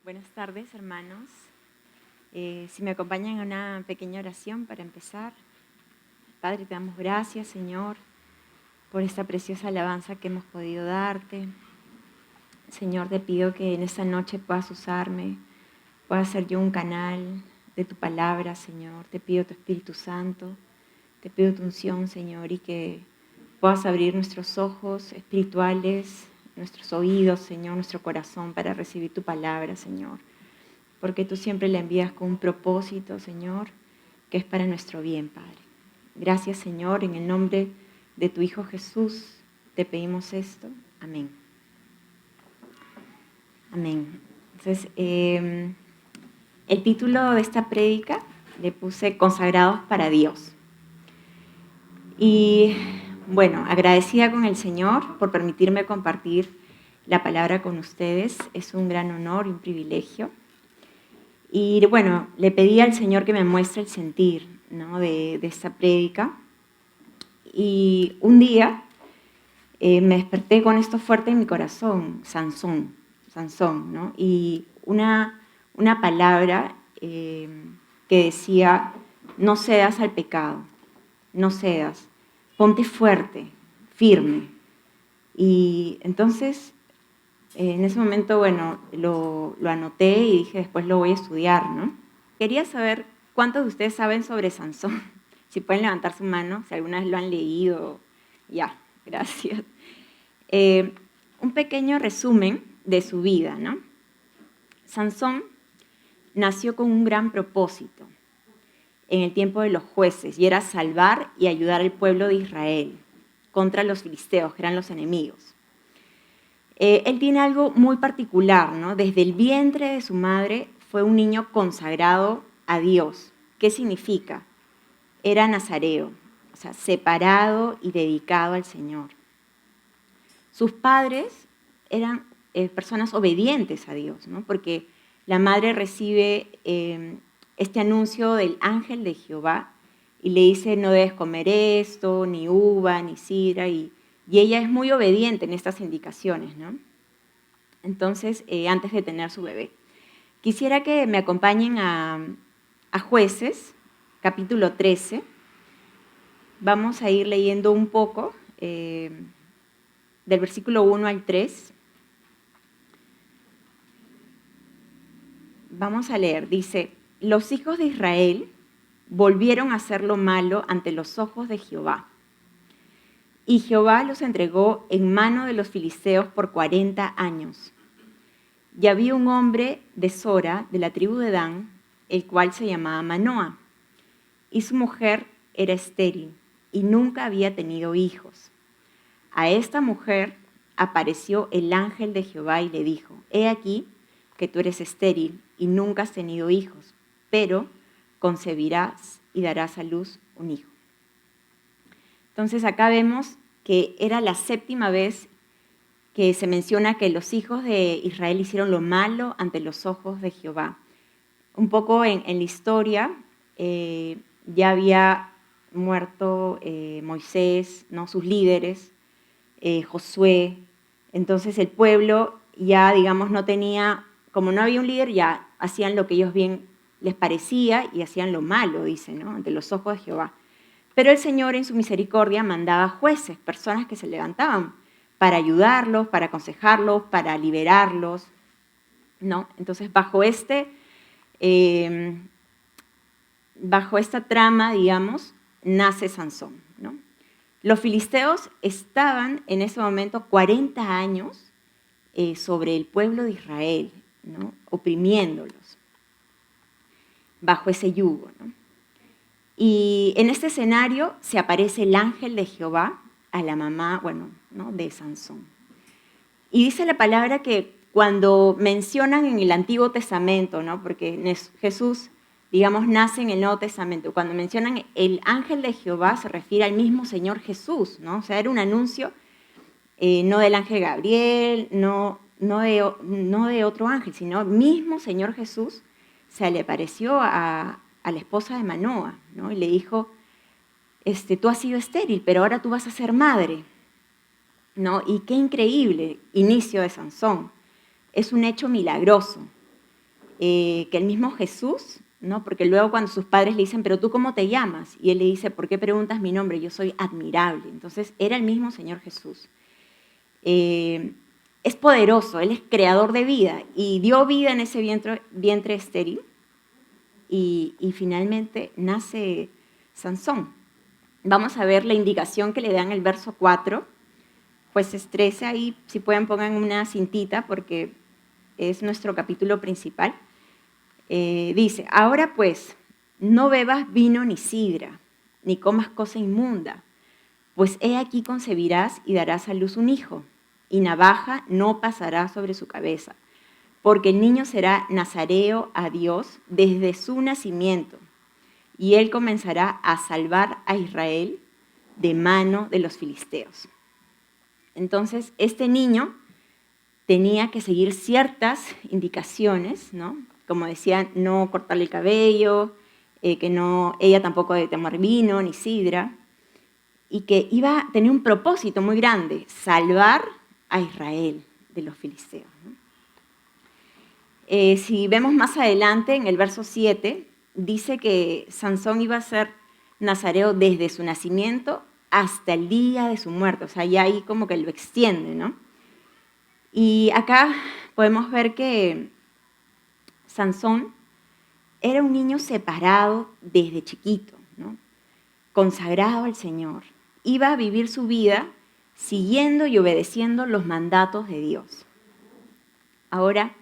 Buenas tardes, hermanos. Si me acompañan a una pequeña oración para empezar. Padre, te damos gracias, Señor, por esta preciosa alabanza que hemos podido darte. Señor, te pido que en esta noche puedas usarme, pueda ser yo un canal de tu palabra, Señor. Te pido tu Espíritu Santo, te pido tu unción, Señor, y que puedas abrir nuestros ojos espirituales, nuestros oídos, Señor, nuestro corazón para recibir tu palabra, Señor. Porque tú siempre la envías con un propósito, Señor, que es para nuestro bien, Padre. Gracias, Señor, en el nombre de tu Hijo Jesús te pedimos esto. Amén. Amén. Entonces, el título de esta prédica le puse Consagrados para Dios. Y bueno, agradecida con el Señor por permitirme compartir la palabra con ustedes. Es un gran honor y un privilegio. Y bueno, le pedí al Señor que me muestre el sentir, ¿no?, de esta prédica. Y un día me desperté con esto fuerte en mi corazón, Sansón, ¿no? Y una palabra que decía, no cedas al pecado, no cedas, ponte fuerte, firme. Y entonces, en ese momento, bueno, lo anoté y dije, después lo voy a estudiar, ¿no? Quería saber cuántos de ustedes saben sobre Sansón. Si pueden levantar su mano, si alguna vez lo han leído. Ya, gracias. Un pequeño resumen de su vida, ¿no? Sansón nació con un gran propósito en el tiempo de los jueces, y era salvar y ayudar al pueblo de Israel contra los filisteos, que eran los enemigos. Él tiene algo muy particular, ¿no? Desde el vientre de su madre fue un niño consagrado a Dios. ¿Qué significa? Era nazareo, o sea, separado y dedicado al Señor. Sus padres eran personas obedientes a Dios, ¿no? Porque la madre recibe este anuncio del ángel de Jehová y le dice, no debes comer esto, ni uva, ni sidra, y ella es muy obediente en estas indicaciones, ¿no? Entonces, antes de tener su bebé. Quisiera que me acompañen a Jueces, capítulo 13. Vamos a ir leyendo un poco del versículo 1 al 3. Vamos a leer, dice, los hijos de Israel volvieron a hacer lo malo ante los ojos de Jehová. Y Jehová los entregó en mano de los filisteos por 40 años. Y había un hombre de Sora, de la tribu de Dan, el cual se llamaba Manoa, y su mujer era estéril, y nunca había tenido hijos. A esta mujer apareció el ángel de Jehová y le dijo, he aquí que tú eres estéril y nunca has tenido hijos, pero concebirás y darás a luz un hijo. Entonces acá vemos que era la 7ª vez que se menciona que los hijos de Israel hicieron lo malo ante los ojos de Jehová. Un poco en la historia ya había muerto Moisés, ¿no?, sus líderes, Josué. Entonces el pueblo ya, digamos, no tenía, como no había un líder, ya hacían lo que ellos bien les parecía y hacían lo malo, dice, ¿no?, ante los ojos de Jehová. Pero el Señor en su misericordia mandaba jueces, personas que se levantaban para ayudarlos, para aconsejarlos, para liberarlos, ¿no? Entonces, bajo esta trama, digamos, nace Sansón, ¿no? Los filisteos estaban en ese momento 40 años sobre el pueblo de Israel, ¿no?, oprimiéndolos bajo ese yugo, ¿no? Y en este escenario se aparece el ángel de Jehová a la mamá, bueno, ¿no?, de Sansón. Y dice la palabra que cuando mencionan en el Antiguo Testamento, ¿no?, porque Jesús, digamos, nace en el Nuevo Testamento, cuando mencionan el ángel de Jehová se refiere al mismo Señor Jesús, ¿no? O sea, era un anuncio no del ángel Gabriel, no de otro ángel, sino el mismo Señor Jesús se le apareció a la esposa de Manoa, ¿no?, y le dijo, tú has sido estéril, pero ahora tú vas a ser madre, ¿no? Y qué increíble inicio de Sansón. Es un hecho milagroso. que el mismo Jesús, ¿no? Porque luego cuando sus padres le dicen, pero tú ¿cómo te llamas? Y él le dice, ¿por qué preguntas mi nombre? Yo soy admirable. Entonces era el mismo Señor Jesús. Es poderoso, Él es creador de vida y dio vida en ese vientre estéril y finalmente nace Sansón. Vamos a ver la indicación que le dan en el verso 4, Jueces 13, ahí si pueden pongan una cintita porque es nuestro capítulo principal. Dice, ahora pues, no bebas vino ni sidra, ni comas cosa inmunda, pues he aquí concebirás y darás a luz un hijo, y navaja no pasará sobre su cabeza, porque el niño será nazareo a Dios desde su nacimiento, y él comenzará a salvar a Israel de mano de los filisteos. Entonces, este niño tenía que seguir ciertas indicaciones, ¿no? Como decía, no cortarle el cabello, ella tampoco debe tomar vino ni sidra, y que iba a tener un propósito muy grande, salvar a Israel de los filisteos, ¿no? Si vemos más adelante, en el verso 7, dice que Sansón iba a ser nazareo desde su nacimiento hasta el día de su muerte, o sea, ya ahí como que lo extiende, ¿no? Y acá podemos ver que Sansón era un niño separado desde chiquito, ¿no? Consagrado al Señor. Iba a vivir su vida siguiendo y obedeciendo los mandatos de Dios. Ahora,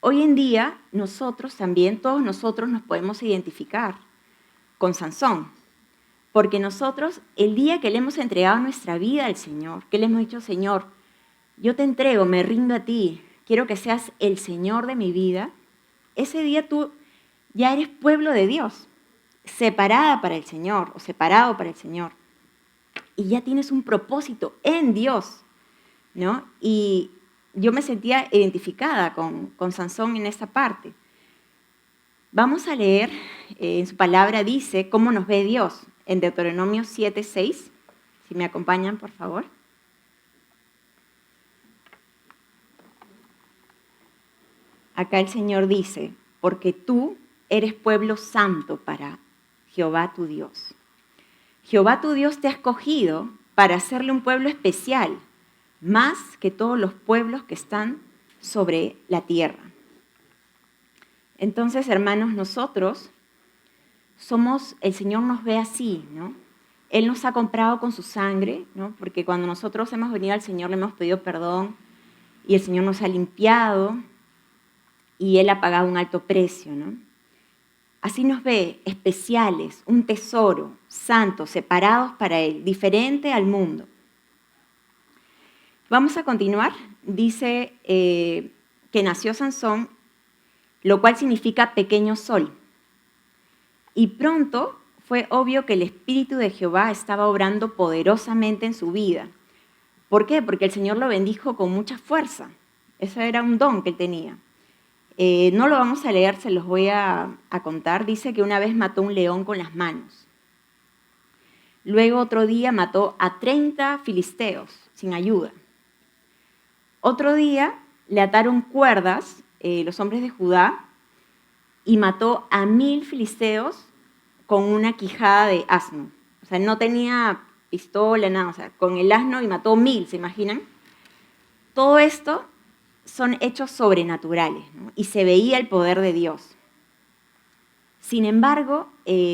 hoy en día, nosotros también, todos nosotros nos podemos identificar con Sansón, porque nosotros, el día que le hemos entregado nuestra vida al Señor, que le hemos dicho, Señor, yo te entrego, me rindo a ti, quiero que seas el Señor de mi vida, ese día tú ya eres pueblo de Dios, separada para el Señor o separado para el Señor. Y ya tienes un propósito en Dios, ¿no? Y yo me sentía identificada con Sansón en esta parte. Vamos a leer, en su palabra dice cómo nos ve Dios, en Deuteronomio 7:6. Si me acompañan, por favor. Acá el Señor dice, porque tú eres pueblo santo para Jehová tu Dios. Jehová tu Dios te ha escogido para hacerle un pueblo especial, más que todos los pueblos que están sobre la tierra. Entonces, hermanos, nosotros el Señor nos ve así, ¿no? Él nos ha comprado con su sangre, ¿no? Porque cuando nosotros hemos venido al Señor le hemos pedido perdón y el Señor nos ha limpiado y Él ha pagado un alto precio, ¿no? Así nos ve, especiales, un tesoro, santos, separados para Él, diferente al mundo. Vamos a continuar. Dice que nació Sansón, lo cual significa pequeño sol. Y pronto fue obvio que el Espíritu de Jehová estaba obrando poderosamente en su vida. ¿Por qué? Porque el Señor lo bendijo con mucha fuerza. Eso era un don que él tenía. No lo vamos a leer, se los voy a contar. Dice que una vez mató un león con las manos. Luego otro día mató a 30 filisteos sin ayuda. Otro día le ataron cuerdas los hombres de Judá y mató a 1000 filisteos con una quijada de asno. O sea, no tenía pistola, nada, o sea, con el asno y mató 1000, ¿se imaginan? Todo esto son hechos sobrenaturales, ¿no? Y se veía el poder de Dios. Sin embargo,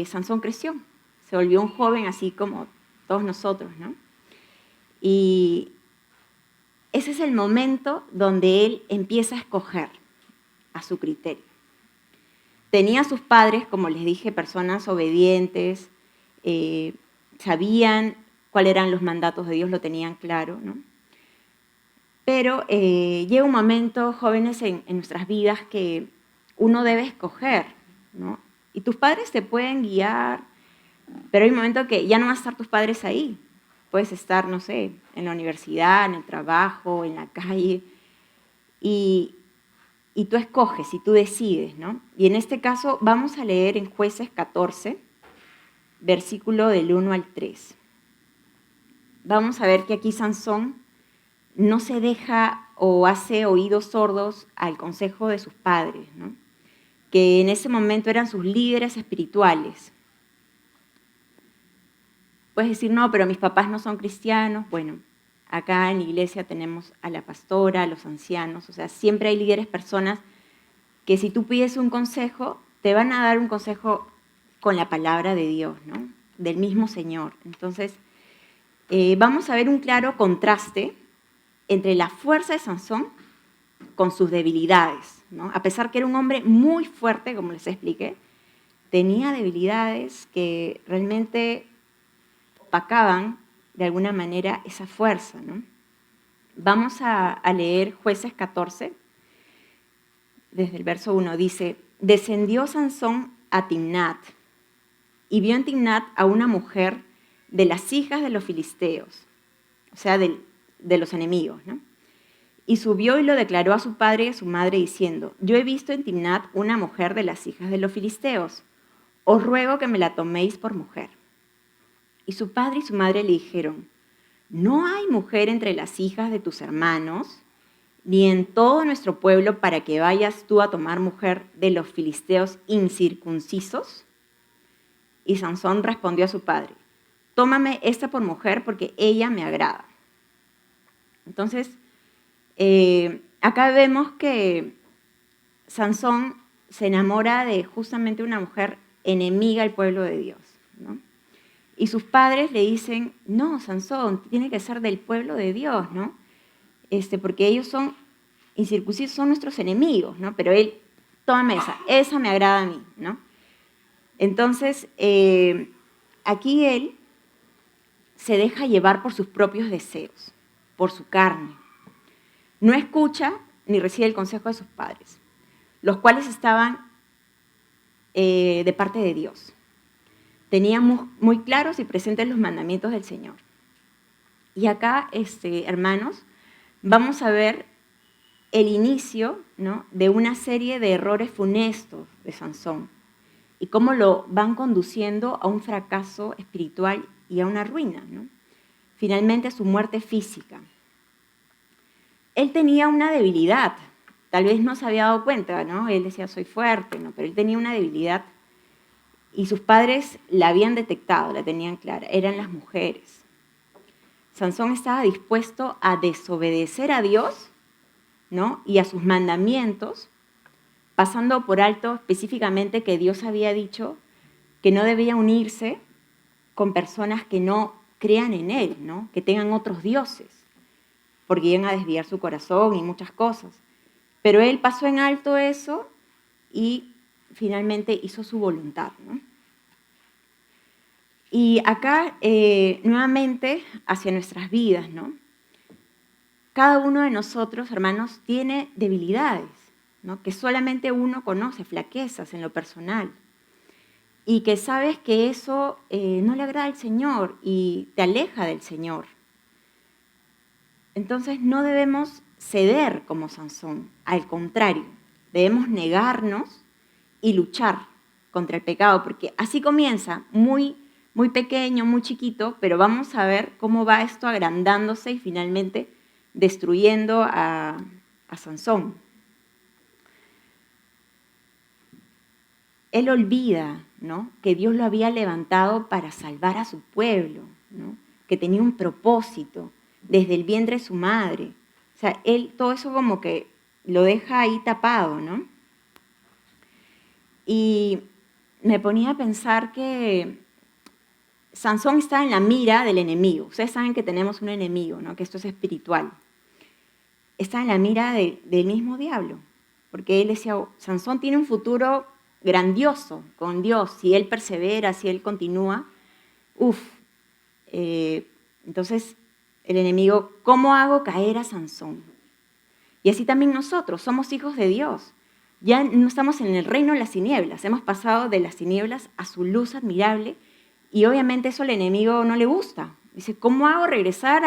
Sansón creció, se volvió un joven así como todos nosotros, ¿no? Y ese es el momento donde él empieza a escoger a su criterio. Tenía a sus padres, como les dije, personas obedientes, sabían cuáles eran los mandatos de Dios, lo tenían claro, ¿no? Pero llega un momento, jóvenes, en nuestras vidas que uno debe escoger, ¿no? Y tus padres te pueden guiar, pero hay un momento que ya no van a estar tus padres ahí. Puedes estar, no sé, en la universidad, en el trabajo, en la calle, y tú escoges y tú decides, ¿no? Y en este caso vamos a leer en Jueces 14, versículo del 1 al 3. Vamos a ver que aquí Sansón no se deja o hace oídos sordos al consejo de sus padres, ¿no? que en ese momento eran sus líderes espirituales. Puedes decir, no, pero mis papás no son cristianos. Bueno, acá en la iglesia tenemos a la pastora, a los ancianos, o sea, siempre hay líderes, personas que si tú pides un consejo, te van a dar un consejo con la palabra de Dios, ¿no? Del mismo Señor. Entonces, vamos a ver un claro contraste entre la fuerza de Sansón con sus debilidades, ¿no? A pesar que era un hombre muy fuerte, como les expliqué, tenía debilidades que realmente opacaban de alguna manera esa fuerza, ¿no? Vamos a leer Jueces 14, desde el verso 1, dice, descendió Sansón a Timnat y vio en Timnat a una mujer de las hijas de los filisteos, o sea, de los enemigos, ¿no? Y subió y lo declaró a su padre y a su madre diciendo, yo he visto en Timnat una mujer de las hijas de los filisteos, os ruego que me la toméis por mujer. Y su padre y su madre le dijeron, no hay mujer entre las hijas de tus hermanos, ni en todo nuestro pueblo para que vayas tú a tomar mujer de los filisteos incircuncisos. Y Sansón respondió a su padre, tómame esta por mujer porque ella me agrada. Entonces, acá vemos que Sansón se enamora de justamente una mujer enemiga al pueblo de Dios, ¿no? Y sus padres le dicen, no, Sansón, tiene que ser del pueblo de Dios, ¿no? Porque ellos son incircuncisos, son nuestros enemigos, ¿no? Pero él, tómame esa me agrada a mí, ¿no? Entonces, aquí él se deja llevar por sus propios deseos, por su carne. No escucha ni recibe el consejo de sus padres, los cuales estaban de parte de Dios. Tenían muy claros y presentes los mandamientos del Señor. Y acá, hermanos, vamos a ver el inicio, ¿no?, de una serie de errores funestos de Sansón y cómo lo van conduciendo a un fracaso espiritual y a una ruina, ¿no? Finalmente a su muerte física. Él tenía una debilidad, tal vez no se había dado cuenta, ¿no? Él decía, soy fuerte, ¿no? Pero él tenía una debilidad y sus padres la habían detectado, la tenían clara, eran las mujeres. Sansón estaba dispuesto a desobedecer a Dios, ¿no?, y a sus mandamientos, pasando por alto específicamente que Dios había dicho que no debía unirse con personas que no crean en Él, ¿no?, que tengan otros dioses, porque iban a desviar su corazón y muchas cosas. Pero él pasó en alto eso y finalmente hizo su voluntad, ¿no? Y acá, nuevamente, hacia nuestras vidas, ¿no? Cada uno de nosotros, hermanos, tiene debilidades, ¿no?, que solamente uno conoce, flaquezas en lo personal. Y que sabes que eso no le agrada al Señor y te aleja del Señor. Entonces no debemos ceder como Sansón, al contrario, debemos negarnos y luchar contra el pecado, porque así comienza, muy pequeño, muy chiquito, pero vamos a ver cómo va esto agrandándose y finalmente destruyendo a Sansón. Él olvida, ¿no?, que Dios lo había levantado para salvar a su pueblo, ¿no?, que tenía un propósito desde el vientre de su madre. O sea, él todo eso como que lo deja ahí tapado, ¿no? Y me ponía a pensar que Sansón está en la mira del enemigo. Ustedes saben que tenemos un enemigo, ¿no?, que esto es espiritual. Está en la mira del mismo diablo, porque él decía, Sansón tiene un futuro grandioso con Dios, si él persevera, si él continúa, entonces el enemigo, ¿cómo hago caer a Sansón? Y así también nosotros, somos hijos de Dios, ya no estamos en el reino de las tinieblas, hemos pasado de las tinieblas a su luz admirable y obviamente eso al enemigo no le gusta. Dice, ¿cómo hago regresar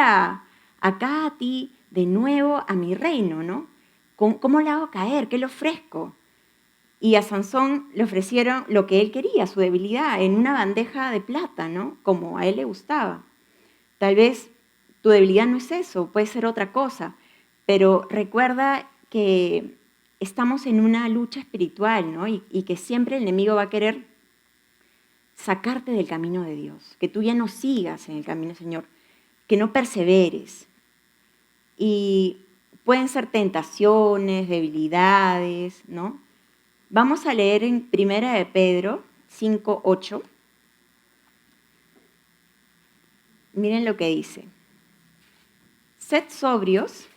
acá a ti de nuevo a mi reino, ¿no? ¿Cómo le hago caer? ¿Qué le ofrezco? Y a Sansón le ofrecieron lo que él quería, su debilidad, en una bandeja de plata, ¿no?, como a él le gustaba. Tal vez tu debilidad no es eso, puede ser otra cosa, pero recuerda que estamos en una lucha espiritual, ¿no? Y que siempre el enemigo va a querer sacarte del camino de Dios, que tú ya no sigas en el camino del Señor, que no perseveres. Y pueden ser tentaciones, debilidades, ¿no? Vamos a leer en Primera de Pedro 5:8. Miren lo que dice. Sed sobrios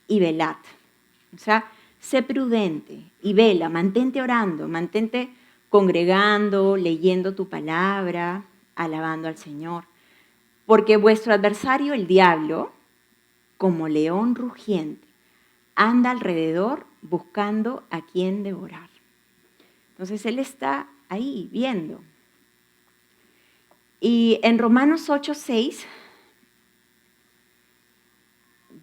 y velad. O sea, sé prudente y vela, mantente orando, mantente congregando, leyendo tu palabra, alabando al Señor. Porque vuestro adversario, el diablo, como león rugiente, anda alrededor buscando a quien devorar. Entonces él está ahí viendo. Y en Romanos 8:6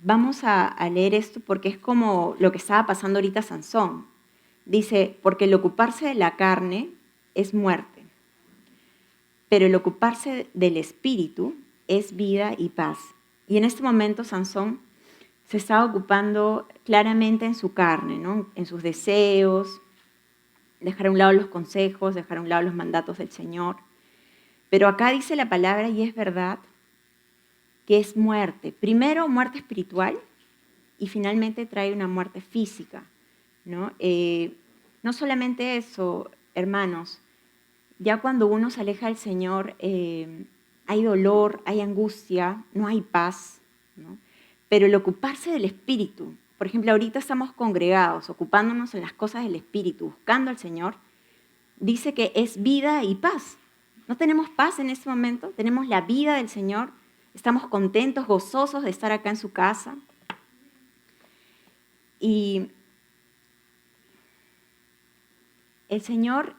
vamos a leer esto porque es como lo que estaba pasando ahorita Sansón. Dice, porque el ocuparse de la carne es muerte, pero el ocuparse del espíritu es vida y paz. Y en este momento Sansón se estaba ocupando claramente en su carne, ¿no? En sus deseos, dejar a un lado los consejos, dejar a un lado los mandatos del Señor. Pero acá dice la palabra, y es verdad, que es muerte. Primero muerte espiritual y finalmente trae una muerte física, ¿no? No solamente eso, hermanos, ya cuando uno se aleja del Señor hay dolor, hay angustia, no hay paz, ¿no? Pero el ocuparse del Espíritu, por ejemplo, ahorita estamos congregados, ocupándonos en las cosas del Espíritu, buscando al Señor, dice que es vida y paz. No tenemos paz en este momento, tenemos la vida del Señor, estamos contentos, gozosos de estar acá en su casa. Y el Señor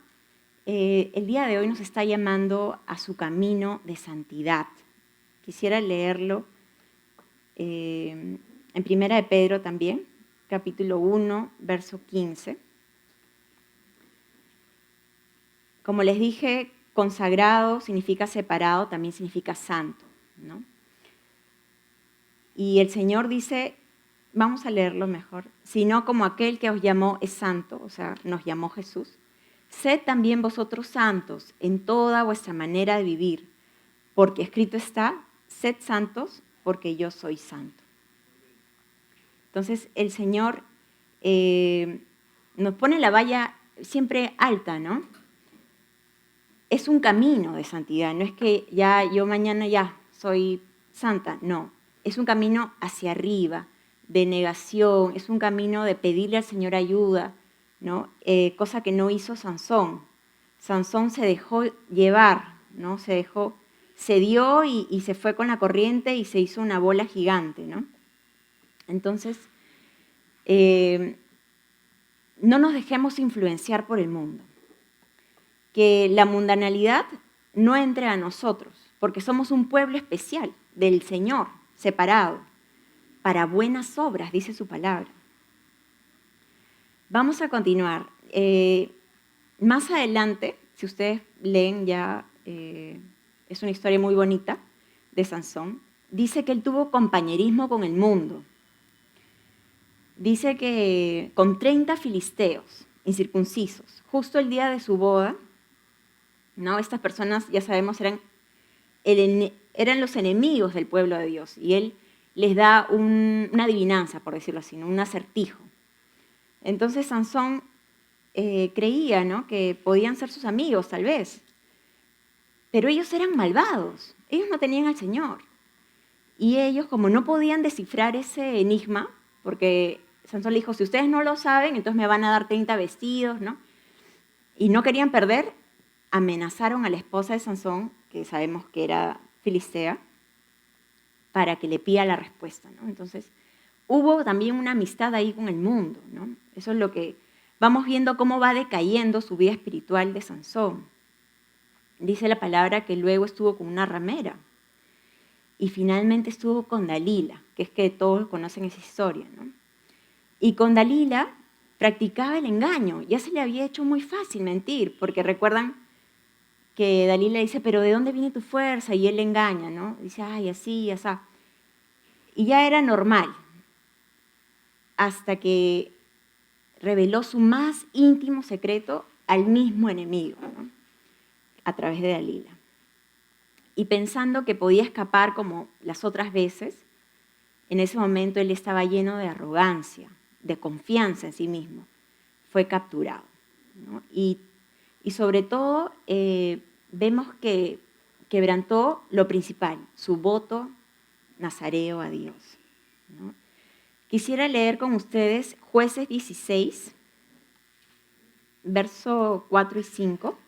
el día de hoy nos está llamando a su camino de santidad. Quisiera leerlo en Primera de Pedro también, capítulo 1, verso 15. Como les dije, consagrado significa separado, también significa santo, ¿no? Y el Señor dice, vamos a leerlo mejor, sino como aquel que os llamó es santo, o sea, nos llamó Jesús. Sed también vosotros santos en toda vuestra manera de vivir, porque escrito está, sed santos porque yo soy santo. Entonces el Señor nos pone la valla siempre alta, ¿no? Es un camino de santidad, no es que ya yo mañana ya soy santa, no. Es un camino hacia arriba, de negación, es un camino de pedirle al Señor ayuda, ¿no? Cosa que no hizo Sansón. Sansón se dejó llevar, ¿no? Se dio y se fue con la corriente y se hizo una bola gigante, ¿no? Entonces, no nos dejemos influenciar por el mundo. Que la mundanalidad no entre a nosotros, porque somos un pueblo especial del Señor, separado, para buenas obras, dice su palabra. Vamos a continuar. Más adelante, si ustedes leen ya, es una historia muy bonita de Sansón, dice que él tuvo compañerismo con el mundo. Dice que con 30 filisteos incircuncisos, justo el día de su boda, ¿no? Estas personas, ya sabemos, eran los enemigos del pueblo de Dios y él les da una adivinanza, por decirlo así, ¿no? Un acertijo. Entonces Sansón creía, ¿no? Que podían ser sus amigos, tal vez, pero ellos eran malvados, ellos no tenían al Señor. Y ellos, como no podían descifrar ese enigma, porque Sansón le dijo, si ustedes no lo saben, entonces me van a dar 30 vestidos, ¿no? Y no querían perder, amenazaron a la esposa de Sansón, que sabemos que era filistea, para que le pida la respuesta, ¿no? Entonces, hubo también una amistad ahí con el mundo, ¿no? Eso es lo que vamos viendo cómo va decayendo su vida espiritual de Sansón. Dice la palabra que luego estuvo con una ramera y finalmente estuvo con Dalila, que es que todos conocen esa historia, ¿no? Y con Dalila practicaba el engaño, ya se le había hecho muy fácil mentir, porque recuerdan que Dalila dice, pero ¿de dónde viene tu fuerza? Y él le engaña, ¿no? Dice, ay, así, así. Y ya era normal, hasta que reveló su más íntimo secreto al mismo enemigo, ¿no? A través de Dalila. Y pensando que podía escapar como las otras veces, en ese momento él estaba lleno de arrogancia, de confianza en sí mismo. Fue capturado, ¿no? Y sobre todo vemos que quebrantó lo principal, su voto nazareo a Dios, ¿no? Quisiera leer con ustedes Jueces 16, verso 4 y 5,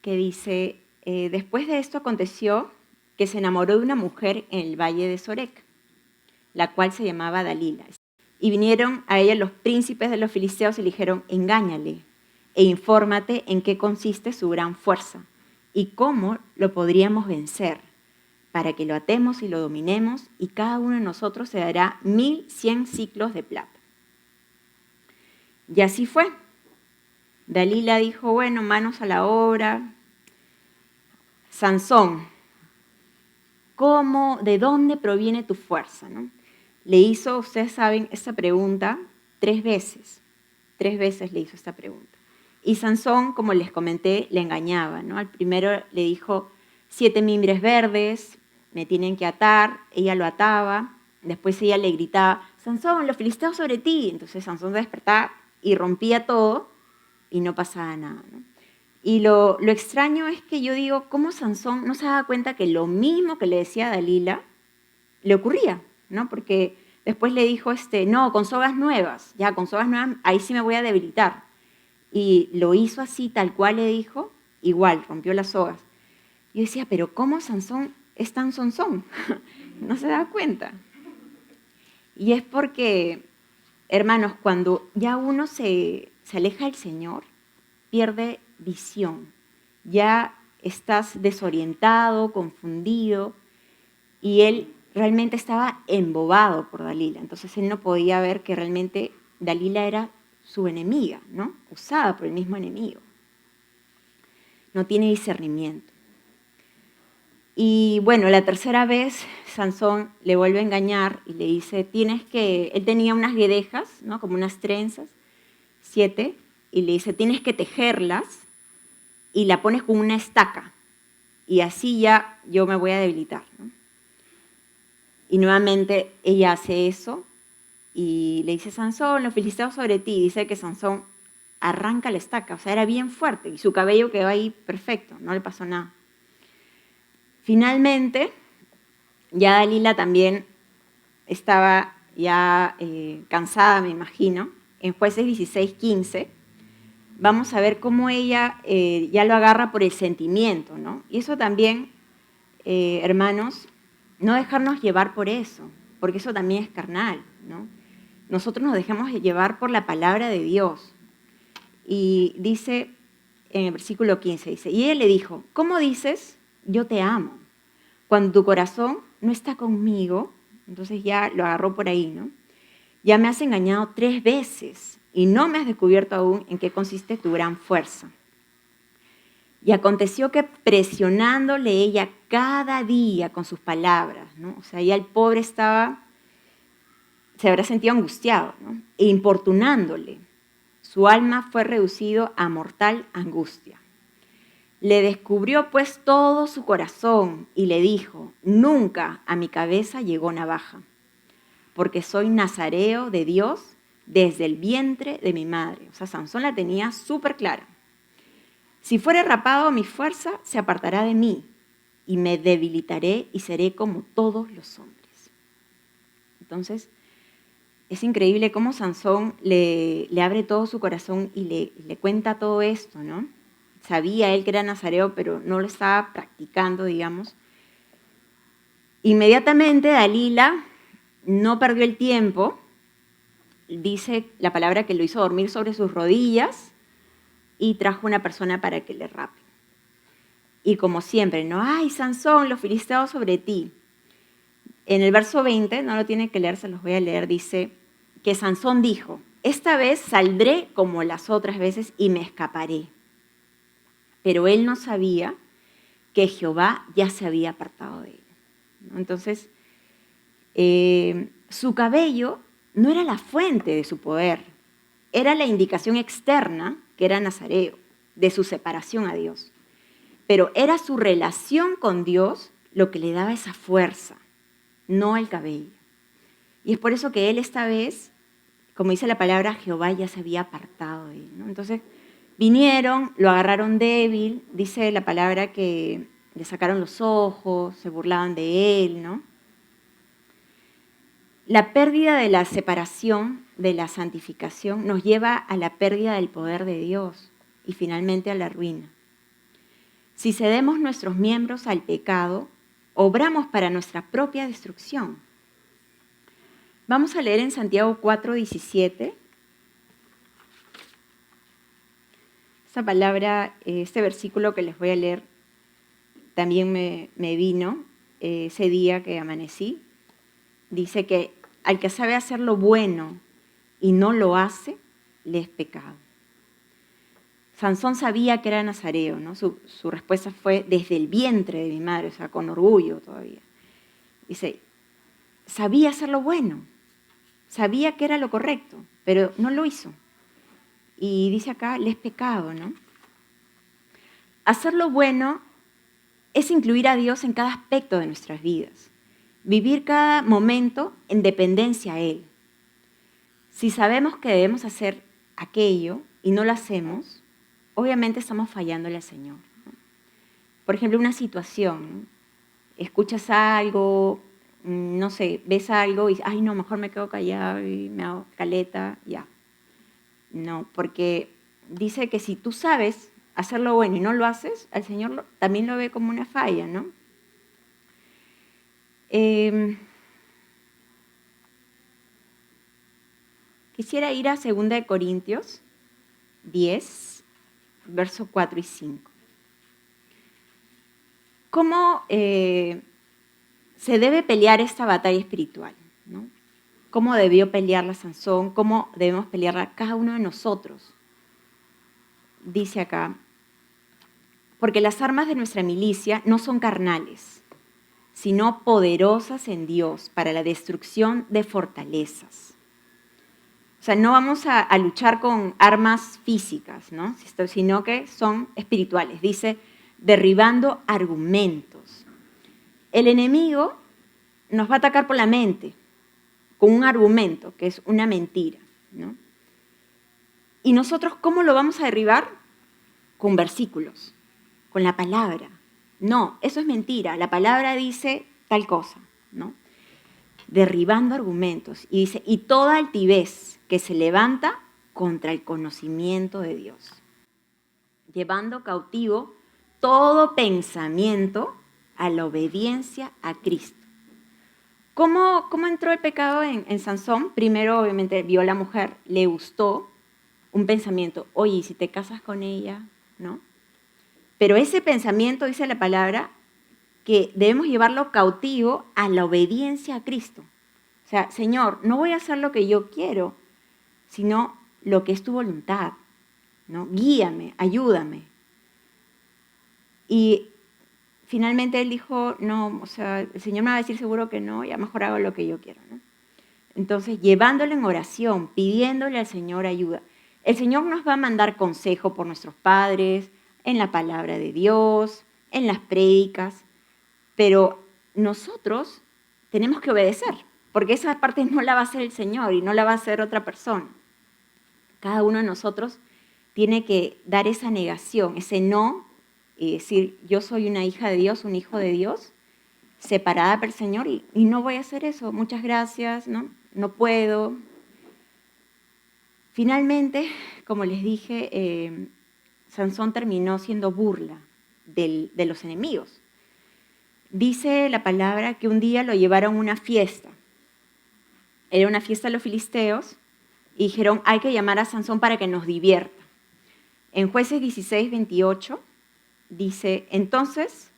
que dice, después de esto aconteció que se enamoró de una mujer en el valle de Sorek, la cual se llamaba Dalila. Y vinieron a ella los príncipes de los filisteos y le dijeron, engáñale e infórmate en qué consiste su gran fuerza y cómo lo podríamos vencer, para que lo atemos y lo dominemos, y cada uno de nosotros se dará 1100 siclos de plata. Y así fue. Dalila dijo, bueno, manos a la obra. Sansón, ¿de dónde proviene tu fuerza, ¿no? Le hizo, ustedes saben, esta pregunta 3 veces. 3 veces le hizo esta pregunta. Y Sansón, como les comenté, le engañaba, ¿no? Al primero le dijo, 7 mimbres verdes, me tienen que atar. Ella lo ataba. Después ella le gritaba, Sansón, los filisteos sobre ti. Entonces Sansón se despertaba y rompía todo y no pasaba nada, ¿no? Y lo extraño es que yo digo, ¿cómo Sansón no se daba cuenta que lo mismo que le decía a Dalila le ocurría, ¿no? Porque después le dijo, no, con sogas nuevas, ya con sogas nuevas, ahí sí me voy a debilitar. Y lo hizo así, tal cual le dijo, igual, rompió las sogas. Yo decía, pero ¿cómo Sansón es tan sonzón? No se da cuenta. Y es porque, hermanos, cuando ya uno se aleja del Señor, pierde visión. Ya estás desorientado, confundido, y él realmente estaba embobado por Dalila. Entonces él no podía ver que realmente Dalila era su enemiga, ¿no? Usada por el mismo enemigo. No tiene discernimiento. Y bueno, la tercera vez Sansón le vuelve a engañar y le dice, él tenía unas guedejas, ¿no? Como unas trenzas, 7, y le dice, tienes que tejerlas y la pones con una estaca y así ya yo me voy a debilitar, ¿no? Y nuevamente ella hace eso y le dice, Sansón, los filisteos sobre ti. Dice que Sansón arranca la estaca, o sea, era bien fuerte y su cabello quedó ahí perfecto, no le pasó nada. Finalmente, ya Dalila también estaba ya cansada, me imagino. En Jueces 16:15, vamos a ver cómo ella ya lo agarra por el sentimiento, ¿no? Y eso también, hermanos, no dejarnos llevar por eso, porque eso también es carnal, ¿no? Nosotros nos dejamos llevar por la palabra de Dios. Y dice en el versículo 15, dice, y él le dijo, ¿cómo dices, yo te amo, cuando tu corazón no está conmigo? Entonces ya lo agarró por ahí, ¿no? Ya me has engañado 3 veces y no me has descubierto aún en qué consiste tu gran fuerza. Y aconteció que presionándole ella cada día con sus palabras, ¿no? O sea, ya el pobre se habrá sentido angustiado, ¿no? E importunándole, su alma fue reducido a mortal angustia. Le descubrió pues todo su corazón y le dijo, nunca a mi cabeza llegó navaja, porque soy nazareo de Dios desde el vientre de mi madre. O sea, Sansón la tenía súper clara. Si fuere rapado mi fuerza, se apartará de mí y me debilitaré y seré como todos los hombres. Entonces, es increíble cómo Sansón le abre todo su corazón y le cuenta todo esto, ¿no? Sabía él que era nazareo, pero no lo estaba practicando, digamos. Inmediatamente Dalila no perdió el tiempo. Dice la palabra que lo hizo dormir sobre sus rodillas y trajo una persona para que le rape. Y como siempre, ¿no? ¡Ay, Sansón, los filisteos sobre ti! En el verso 20, no lo tienen que leer, se los voy a leer, dice que Sansón dijo, esta vez saldré como las otras veces y me escaparé. Pero él no sabía que Jehová ya se había apartado de él, ¿no? Entonces, su cabello no era la fuente de su poder, era la indicación externa, que era nazareo, de su separación a Dios. Pero era su relación con Dios lo que le daba esa fuerza, no el cabello. Y es por eso que él esta vez, como dice la palabra, Jehová ya se había apartado de él, ¿no? Entonces vinieron, lo agarraron débil, dice la palabra que le sacaron los ojos, se burlaban de él, ¿no? La pérdida de la separación, de la santificación, nos lleva a la pérdida del poder de Dios y finalmente a la ruina. Si cedemos nuestros miembros al pecado, obramos para nuestra propia destrucción. Vamos a leer en Santiago 4:17. Esta palabra, este versículo que les voy a leer, también me vino ese día que amanecí. Dice que al que sabe hacer lo bueno y no lo hace, le es pecado. Sansón sabía que era nazareo, ¿no? Su respuesta fue desde el vientre de mi madre, o sea, con orgullo todavía. Dice, sabía hacer lo bueno, sabía que era lo correcto, pero no lo hizo. Y dice acá, le es pecado, ¿no? Hacer lo bueno es incluir a Dios en cada aspecto de nuestras vidas. Vivir cada momento en dependencia a Él. Si sabemos que debemos hacer aquello y no lo hacemos, obviamente estamos fallándole al Señor, ¿no? Por ejemplo, una situación, ¿no? Escuchas algo, no sé, ves algo y dices, ay no, mejor me quedo callado y me hago caleta, ya. No, porque dice que si tú sabes hacer lo bueno y no lo haces, al Señor también lo ve como una falla, ¿no? Quisiera ir a 2 Corintios 10, versos 4 y 5. ¿Cómo se debe pelear esta batalla espiritual, ¿no? ¿Cómo debió pelearla Sansón? ¿Cómo debemos pelearla cada uno de nosotros? Dice acá, porque las armas de nuestra milicia no son carnales, sino poderosas en Dios para la destrucción de fortalezas. O sea, no vamos a luchar con armas físicas, ¿no? Sino que son espirituales. Dice, derribando argumentos. El enemigo nos va a atacar por la mente, con un argumento, que es una mentira, ¿no? ¿Y nosotros cómo lo vamos a derribar? Con versículos, con la palabra. No, eso es mentira. La palabra dice tal cosa, ¿no? Derribando argumentos. Y dice, y toda altivez que se levanta contra el conocimiento de Dios. Llevando cautivo todo pensamiento a la obediencia a Cristo. ¿Cómo entró el pecado en Sansón? Primero, obviamente, vio a la mujer, le gustó un pensamiento. Oye, si te casas con ella, ¿no? Pero ese pensamiento, dice la palabra, que debemos llevarlo cautivo a la obediencia a Cristo. O sea, Señor, no voy a hacer lo que yo quiero, sino lo que es tu voluntad, ¿no? Guíame, ayúdame. Y finalmente él dijo, no, o sea, el Señor me va a decir seguro que no, ya mejor hago lo que yo quiero, ¿no? Entonces, llevándolo en oración, pidiéndole al Señor ayuda. El Señor nos va a mandar consejo por nuestros padres, en la palabra de Dios, en las prédicas, pero nosotros tenemos que obedecer, porque esa parte no la va a hacer el Señor y no la va a hacer otra persona. Cada uno de nosotros tiene que dar esa negación, ese no, y decir, yo soy una hija de Dios, un hijo de Dios, separada por el Señor y no voy a hacer eso. Muchas gracias, no puedo. Finalmente, como les dije, Sansón terminó siendo burla de los enemigos. Dice la palabra que un día lo llevaron a una fiesta. Era una fiesta de los filisteos y dijeron, hay que llamar a Sansón para que nos divierta. En Jueces 16, 28 dice, entonces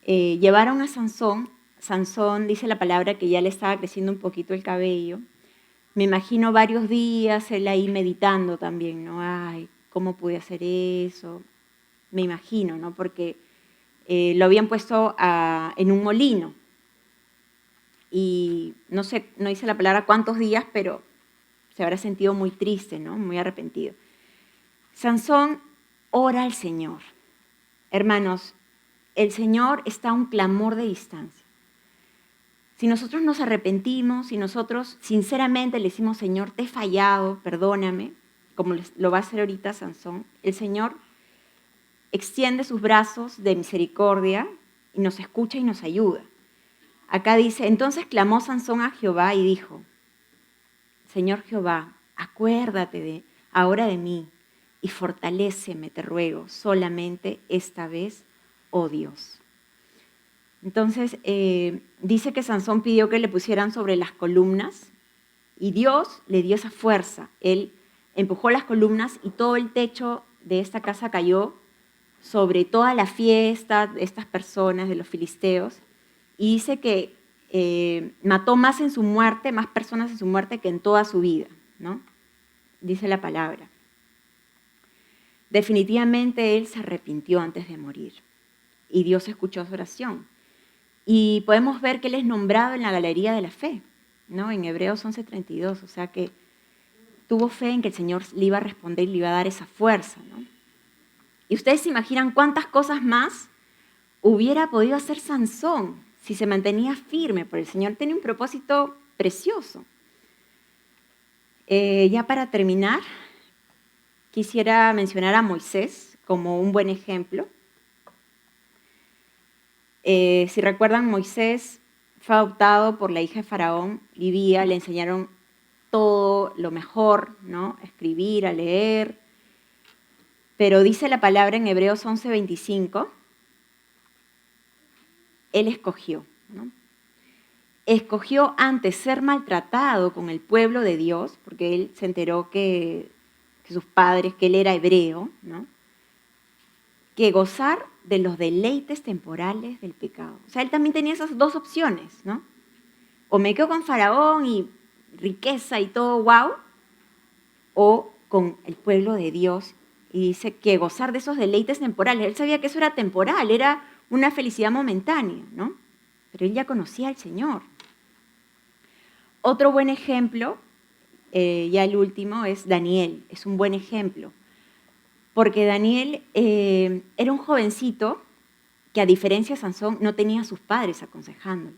llevaron a Sansón. Sansón, dice la palabra, que ya le estaba creciendo un poquito el cabello. Me imagino varios días él ahí meditando también, ¿no? Ay, ¿cómo pude hacer eso? Me imagino, ¿no? Porque lo habían puesto en un molino. y no sé, no dice la palabra cuántos días, pero se habrá sentido muy triste, ¿no? Muy arrepentido. Sansón ora al Señor. Hermanos, el Señor está a un clamor de distancia. Si nosotros nos arrepentimos, si nosotros sinceramente le decimos, Señor, te he fallado, perdóname, como lo va a hacer ahorita Sansón, el Señor extiende sus brazos de misericordia y nos escucha y nos ayuda. Acá dice, entonces clamó Sansón a Jehová y dijo, Señor Jehová, acuérdate ahora de mí y fortaléceme, te ruego, solamente esta vez, oh Dios. Entonces, dice que Sansón pidió que le pusieran sobre las columnas y Dios le dio esa fuerza. Él empujó las columnas y todo el techo de esta casa cayó sobre toda la fiesta de estas personas, de los filisteos, y dice que mató más en su muerte, más personas en su muerte que en toda su vida, ¿no? Dice la palabra. Definitivamente él se arrepintió antes de morir y Dios escuchó su oración. Y podemos ver que él es nombrado en la galería de la fe, ¿no? En Hebreos 11:32, o sea que tuvo fe en que el Señor le iba a responder y le iba a dar esa fuerza, ¿no? Y ustedes se imaginan cuántas cosas más hubiera podido hacer Sansón si se mantenía firme por el Señor. Tiene un propósito precioso. Ya para terminar, quisiera mencionar a Moisés como un buen ejemplo. Si recuerdan, Moisés fue adoptado por la hija de Faraón, Libía, le enseñaron todo lo mejor, ¿no? A escribir, a leer. Pero dice la palabra en Hebreos 11:25, él escogió, ¿no? Escogió antes ser maltratado con el pueblo de Dios, porque él se enteró que sus padres, que él era hebreo, ¿no? Que gozar de los deleites temporales del pecado. O sea, él también tenía esas dos opciones, ¿no? O me quedo con Faraón y riqueza y todo, wow, o con el pueblo de Dios. Y dice que gozar de esos deleites temporales. Él sabía que eso era temporal, era una felicidad momentánea, ¿no? Pero él ya conocía al Señor. Otro buen ejemplo, ya el último, es Daniel. Es un buen ejemplo. Porque Daniel era un jovencito que, a diferencia de Sansón, no tenía a sus padres aconsejándole.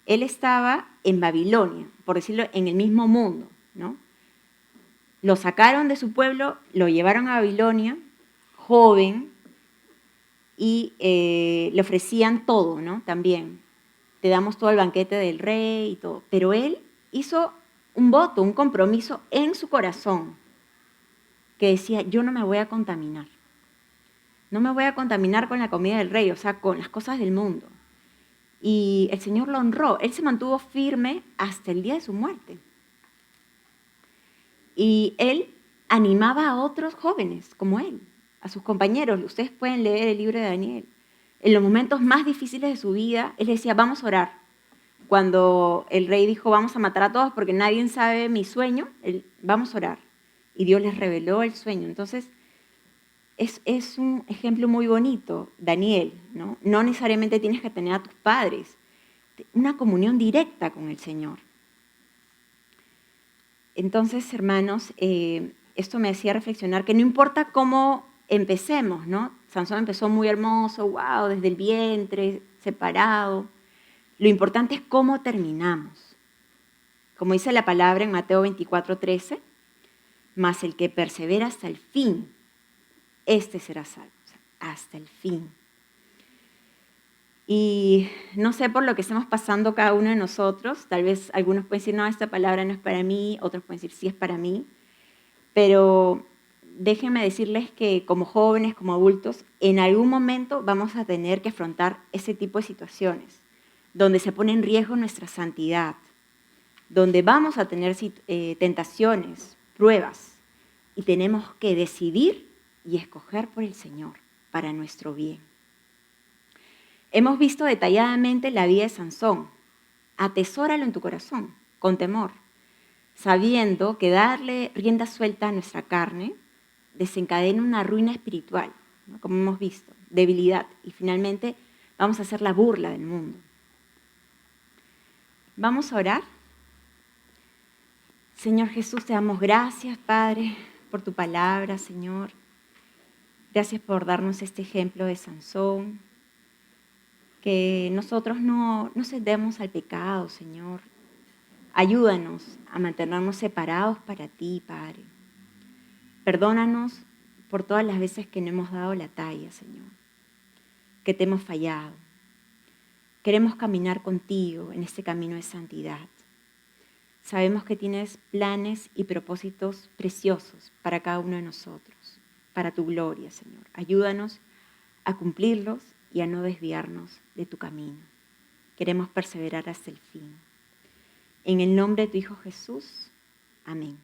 Él estaba en Babilonia, por decirlo, en el mismo mundo, ¿no? Lo sacaron de su pueblo, lo llevaron a Babilonia, joven, y le ofrecían todo, ¿no? También, te damos todo el banquete del rey y todo. Pero él hizo un voto, un compromiso en su corazón, que decía, yo no me voy a contaminar. No me voy a contaminar con la comida del rey, o sea, con las cosas del mundo. Y el Señor lo honró. Él se mantuvo firme hasta el día de su muerte. Y él animaba a otros jóvenes como él, a sus compañeros. Ustedes pueden leer el libro de Daniel. En los momentos más difíciles de su vida, él decía, vamos a orar. Cuando el rey dijo, vamos a matar a todos porque nadie sabe mi sueño, vamos a orar. Y Dios les reveló el sueño. Entonces, es un ejemplo muy bonito, Daniel, ¿no? No necesariamente tienes que tener a tus padres, una comunión directa con el Señor. Entonces, hermanos, esto me hacía reflexionar que no importa cómo empecemos, ¿no? Sansón empezó muy hermoso, wow, desde el vientre, separado. Lo importante es cómo terminamos. Como dice la palabra en Mateo 24:13, mas el que persevera hasta el fin, este será salvo, o sea, hasta el fin. Y no sé por lo que estemos pasando cada uno de nosotros, tal vez algunos pueden decir, no, esta palabra no es para mí, otros pueden decir, sí es para mí, pero déjenme decirles que como jóvenes, como adultos, en algún momento vamos a tener que afrontar ese tipo de situaciones, donde se pone en riesgo nuestra santidad, donde vamos a tener tentaciones, pruebas, y tenemos que decidir y escoger por el Señor para nuestro bien. Hemos visto detalladamente la vida de Sansón. Atesóralo en tu corazón, con temor, sabiendo que darle rienda suelta a nuestra carne desencadena una ruina espiritual, ¿no? Como hemos visto, debilidad, y finalmente vamos a hacer la burla del mundo. Vamos a orar. Señor Jesús, te damos gracias, Padre, por tu palabra, Señor. Gracias por darnos este ejemplo de Sansón. Que nosotros no cedemos al pecado, Señor. Ayúdanos a mantenernos separados para ti, Padre. Perdónanos por todas las veces que no hemos dado la talla, Señor, que te hemos fallado. Queremos caminar contigo en este camino de santidad. Sabemos que tienes planes y propósitos preciosos para cada uno de nosotros, para tu gloria, Señor. Ayúdanos a cumplirlos y a no desviarnos de tu camino. Queremos perseverar hasta el fin. En el nombre de tu Hijo Jesús, amén.